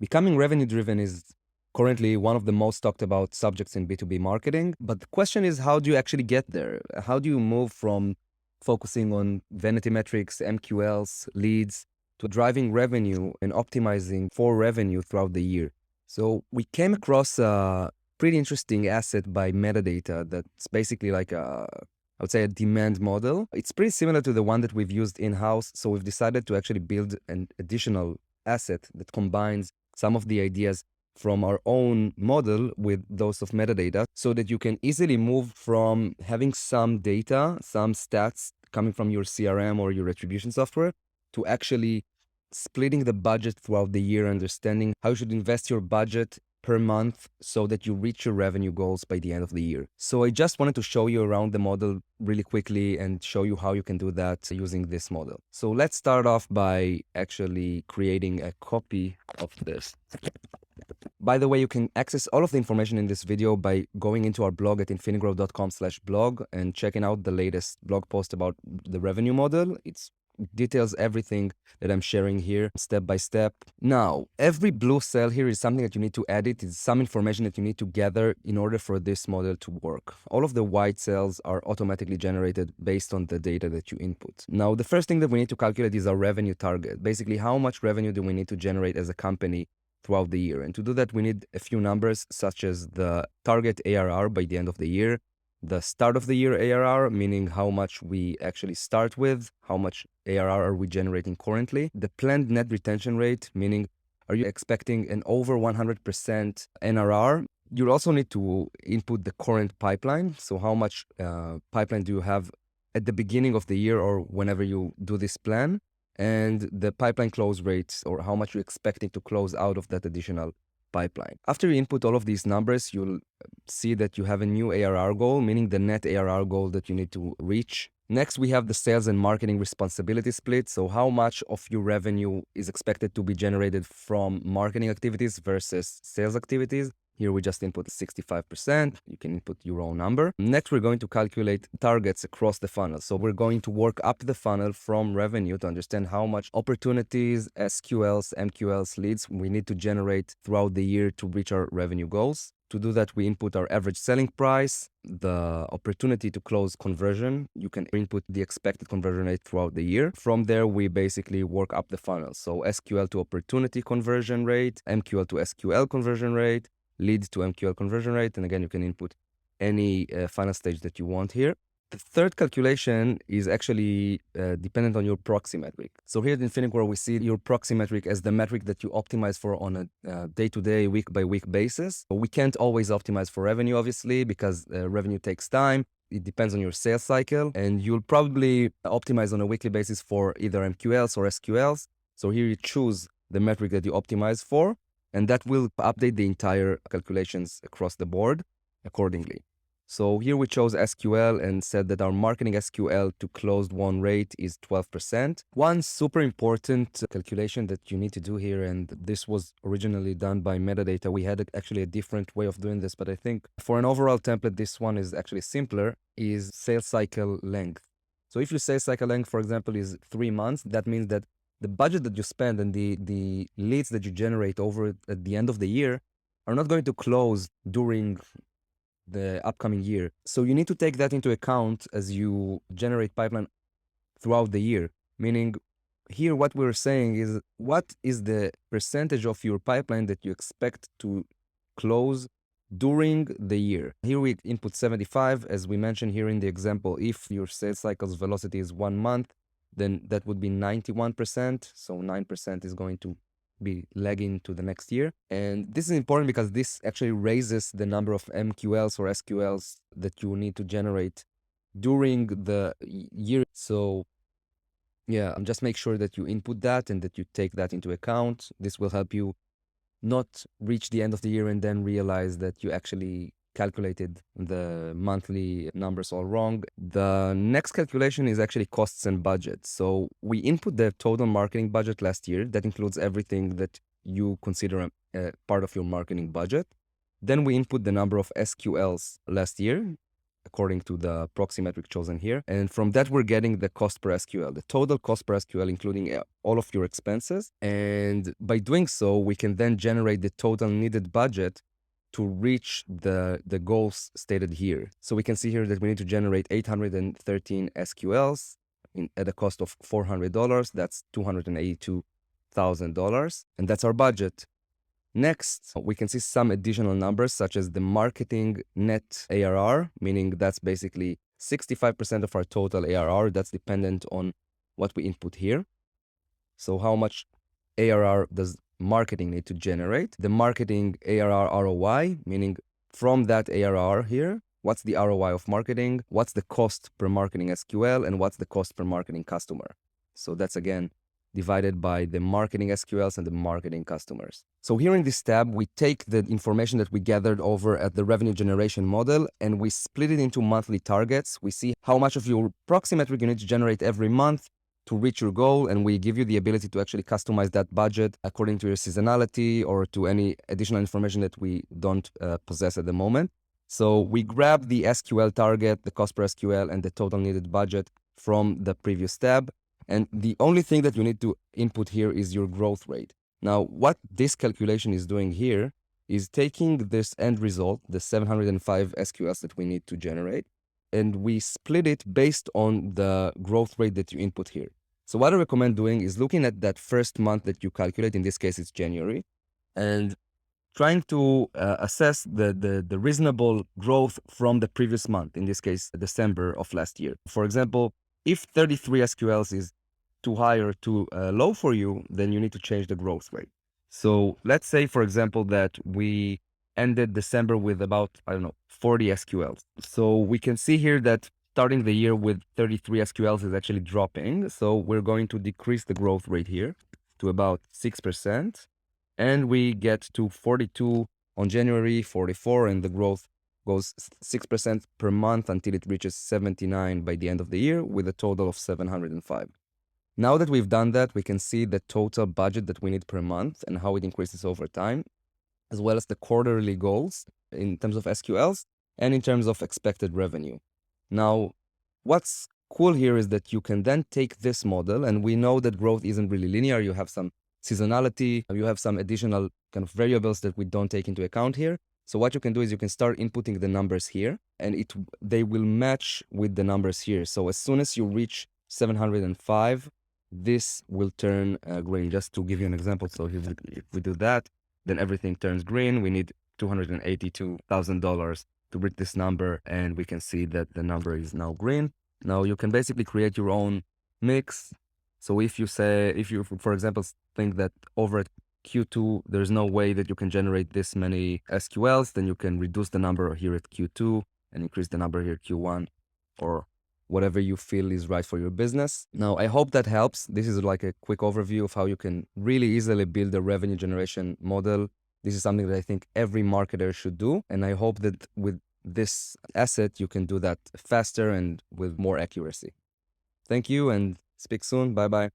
Becoming revenue driven is currently one of the most talked about subjects in B2B marketing. But the question is, how do you actually get there? How do you move from focusing on vanity metrics, MQLs, leads, to driving revenue and optimizing for revenue throughout the year? So we came across a pretty interesting asset by Metadata that's basically like I would say a demand model. It's pretty similar to the one that we've used in-house. So we've decided to actually build an additional asset that combines some of the ideas from our own model with those of Metadata so that you can easily move from having some data, some stats coming from your CRM or your attribution software to actually splitting the budget throughout the year, understanding how you should invest your budget per month so that you reach your revenue goals by the end of the year. So I just wanted to show you around the model really quickly and show you how you can do that using this model. So let's start off by actually creating a copy of this. By the way, you can access all of the information in this video by going into our blog at infinigrow.com/blog and checking out the latest blog post about the revenue model. It details everything that I'm sharing here step by step. Now, every blue cell here is something that you need to edit. It's some information that you need to gather in order for this model to work. All of the white cells are automatically generated based on the data that you input. Now, the first thing that we need to calculate is our revenue target. Basically, how much revenue do we need to generate as a company throughout the year? And to do that, we need a few numbers, such as the target ARR by the end of the year, the start of the year ARR, meaning how much we actually start with, how much ARR are we generating currently, the planned net retention rate, meaning are you expecting an over 100% NRR? You also need to input the current pipeline. So how much pipeline do you have at the beginning of the year or whenever you do this plan? And the pipeline close rates, or how much you're expecting to close out of that additional pipeline. After you input all of these numbers, you'll see that you have a new ARR goal, meaning the net ARR goal that you need to reach. Next, we have the sales and marketing responsibility split. So how much of your revenue is expected to be generated from marketing activities versus sales activities? Here we just input 65%. You can input your own number. Next, we're going to calculate targets across the funnel. So we're going to work up the funnel from revenue to understand how much opportunities, SQLs, MQLs, leads we need to generate throughout the year to reach our revenue goals. To do that, we input our average selling price, the opportunity to close conversion. You can input the expected conversion rate throughout the year. From there, we basically work up the funnel. So SQL to opportunity conversion rate, MQL to SQL conversion rate, lead to MQL conversion rate. And again, you can input any final stage that you want here. The third calculation is actually dependent on your proxy metric. So here at Infinigrow, we see your proxy metric as the metric that you optimize for on a day-to-day, week-by-week basis. We can't always optimize for revenue, obviously, because revenue takes time. It depends on your sales cycle, and you'll probably optimize on a weekly basis for either MQLs or SQLs. So here you choose the metric that you optimize for, and that will update the entire calculations across the board accordingly. So here we chose SQL and said that our marketing SQL to closed won rate is 12%. One super important calculation that you need to do here, and this was originally done by Metadata. We had actually a different way of doing this, but I think for an overall template, this one is actually simpler, is sales cycle length. So if your sales cycle length, for example, is 3 months, that means that the budget that you spend and the leads that you generate over at the end of the year are not going to close during the upcoming year. So you need to take that into account as you generate pipeline throughout the year. Meaning here what we're saying is, what is the percentage of your pipeline that you expect to close during the year? Here we input 75, as we mentioned here in the example. If your sales cycle's velocity is 1 month, then that would be 91%. So 9% is going to be lagging to the next year. And this is important because this actually raises the number of MQLs or SQLs that you need to generate during the year. So yeah, just make sure that you input that and that you take that into account. This will help you not reach the end of the year and then realize that you actually calculated the monthly numbers all wrong. The next calculation is actually costs and budget. So we input the total marketing budget last year. That includes everything that you consider a part of your marketing budget. Then we input the number of SQLs last year. according to the proxy metric chosen here. And from that, we're getting the cost per SQL, the total cost per SQL, including all of your expenses. And by doing so, we can then generate the total needed budget to reach the goals stated here. So we can see here that we need to generate 813 SQLs at a cost of $400. That's $282,000. And that's our budget. Next, we can see some additional numbers such as the marketing net ARR, meaning that's basically 65% of our total ARR. That's dependent on what we input here. So how much ARR does marketing need to generate? The marketing ARR ROI, meaning from that ARR here, what's the ROI of marketing? What's the cost per marketing SQL? And what's the cost per marketing customer? So that's again divided by the marketing SQLs and the marketing customers. So here in this tab, we take the information that we gathered over at the revenue generation model and we split it into monthly targets. We see how much of your proxy metric you need to generate every month to reach your goal, and we give you the ability to actually customize that budget according to your seasonality or to any additional information that we don't possess at the moment. So we grab the SQL target, the cost per SQL, and the total needed budget from the previous tab. And the only thing that you need to input here is your growth rate. Now, what this calculation is doing here is taking this end result, the 705 SQLs that we need to generate, and we split it based on the growth rate that you input here. So what I recommend doing is looking at that first month that you calculate, in this case it's January, and trying to assess the reasonable growth from the previous month, in this case, December of last year. For example, if 33 SQLs is too high or too low for you, then you need to change the growth rate. So let's say, for example, that we ended December with about, 40 SQLs. So we can see here that starting the year with 33 SQLs is actually dropping. So we're going to decrease the growth rate here to about 6%. And we get to 42 on January, 44, and the growth goes 6% per month until it reaches 79 by the end of the year with a total of 705. Now that we've done that, we can see the total budget that we need per month and how it increases over time, as well as the quarterly goals in terms of SQLs and in terms of expected revenue. Now, what's cool here is that you can then take this model, and we know that growth isn't really linear. You have some seasonality, you have some additional kind of variables that we don't take into account here. So what you can do is you can start inputting the numbers here, and they will match with the numbers here. So as soon as you reach 705, this will turn green. Just to give you an example, so if we do that, then everything turns green. We need $282,000 to reach this number, and we can see that the number is now green. Now you can basically create your own mix. So if you, for example, think that over at Q2, there's no way that you can generate this many SQLs, then you can reduce the number here at Q2 and increase the number here at Q1, or whatever you feel is right for your business. Now, I hope that helps. This is like a quick overview of how you can really easily build a revenue generation model. This is something that I think every marketer should do. And I hope that with this asset, you can do that faster and with more accuracy. Thank you and speak soon. Bye-bye.